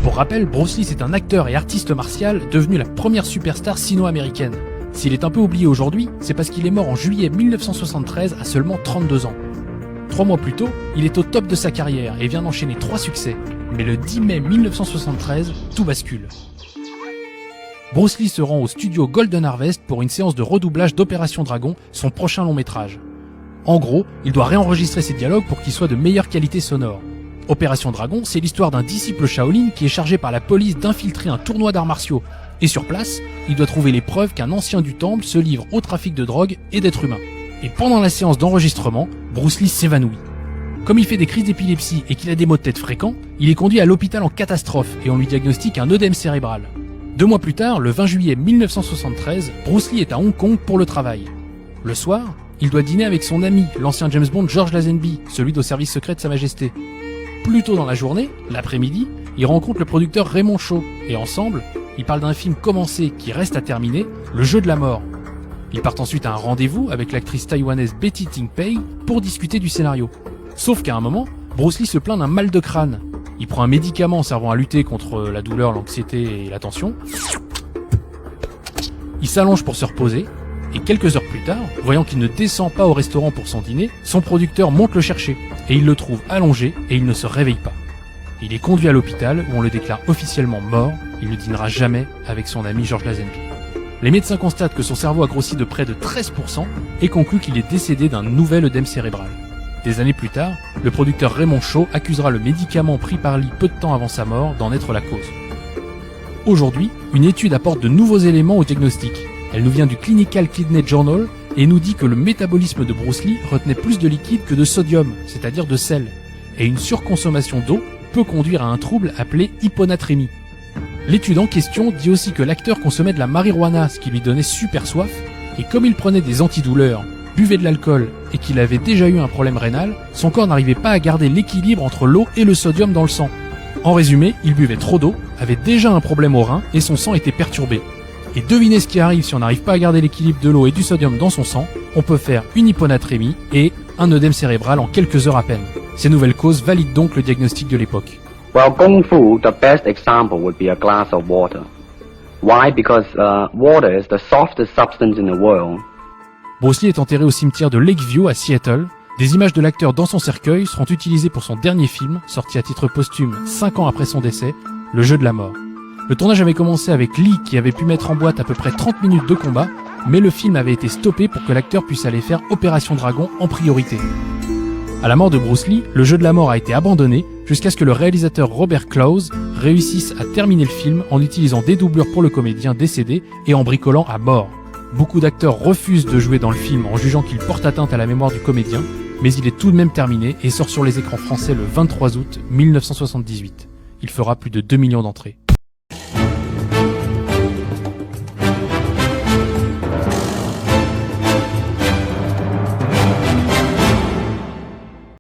Pour rappel, Bruce Lee c'est un acteur et artiste martial devenu la première superstar sino-américaine. S'il est un peu oublié aujourd'hui, c'est parce qu'il est mort en juillet 1973 à seulement 32 ans. 3 mois plus tôt, il est au top de sa carrière et vient d'enchaîner 3 succès. Mais le 10 mai 1973, tout bascule. Bruce Lee se rend au studio Golden Harvest pour une séance de redoublage d'Opération Dragon, son prochain long métrage. En gros, il doit réenregistrer ses dialogues pour qu'ils soient de meilleure qualité sonore. Opération Dragon, c'est l'histoire d'un disciple Shaolin qui est chargé par la police d'infiltrer un tournoi d'arts martiaux. Et sur place, il doit trouver les preuves qu'un ancien du temple se livre au trafic de drogue et d'êtres humains. Et pendant la séance d'enregistrement, Bruce Lee s'évanouit. Comme il fait des crises d'épilepsie et qu'il a des maux de tête fréquents, il est conduit à l'hôpital en catastrophe et on lui diagnostique un œdème cérébral. 2 mois plus tard, le 20 juillet 1973, Bruce Lee est à Hong Kong pour le travail. Le soir, il doit dîner avec son ami, l'ancien James Bond George Lazenby, celui d'au service secret de Sa Majesté. Plus tôt dans la journée, l'après-midi, il rencontre le producteur Raymond Shaw et ensemble, ils parlent d'un film commencé qui reste à terminer, Le Jeu de la Mort. Ils partent ensuite à un rendez-vous avec l'actrice taïwanaise Betty Ting Pei pour discuter du scénario. Sauf qu'à un moment, Bruce Lee se plaint d'un mal de crâne. Il prend un médicament servant à lutter contre la douleur, l'anxiété et la tension. Il s'allonge pour se reposer. Et quelques heures plus tard, voyant qu'il ne descend pas au restaurant pour son dîner, son producteur monte le chercher. Et il le trouve allongé et il ne se réveille pas. Il est conduit à l'hôpital où on le déclare officiellement mort. Il ne dînera jamais avec son ami George Lazenby. Les médecins constatent que son cerveau a grossi de près de 13% et concluent qu'il est décédé d'un nouvel œdème cérébral. Des années plus tard, le producteur Raymond Shaw accusera le médicament pris par Lee peu de temps avant sa mort d'en être la cause. Aujourd'hui, une étude apporte de nouveaux éléments au diagnostic. Elle nous vient du Clinical Kidney Journal et nous dit que le métabolisme de Bruce Lee retenait plus de liquide que de sodium, c'est-à-dire de sel. Et une surconsommation d'eau peut conduire à un trouble appelé hyponatrémie. L'étude en question dit aussi que l'acteur consommait de la marijuana, ce qui lui donnait super soif, et comme il prenait des antidouleurs, buvait de l'alcool et qu'il avait déjà eu un problème rénal, son corps n'arrivait pas à garder l'équilibre entre l'eau et le sodium dans le sang. En résumé, il buvait trop d'eau, avait déjà un problème au rein et son sang était perturbé. Et devinez ce qui arrive si on n'arrive pas à garder l'équilibre de l'eau et du sodium dans son sang, on peut faire une hyponatrémie et un œdème cérébral en quelques heures à peine. Ces nouvelles causes valident donc le diagnostic de l'époque. Well, Kung Fu, the best example would be a glass of water. Why? Because water is the softest substance in the world. Bruce Lee est enterré au cimetière de Lakeview à Seattle. Des images de l'acteur dans son cercueil seront utilisées pour son dernier film, sorti à titre posthume 5 ans après son décès, Le Jeu de la Mort. Le tournage avait commencé avec Lee qui avait pu mettre en boîte à peu près 30 minutes de combat, mais le film avait été stoppé pour que l'acteur puisse aller faire Opération Dragon en priorité. À la mort de Bruce Lee, Le Jeu de la Mort a été abandonné jusqu'à ce que le réalisateur Robert Clouse réussisse à terminer le film en utilisant des doubleurs pour le comédien décédé et en bricolant à mort. Beaucoup d'acteurs refusent de jouer dans le film en jugeant qu'il porte atteinte à la mémoire du comédien, mais il est tout de même terminé et sort sur les écrans français le 23 août 1978. Il fera plus de 2 millions d'entrées.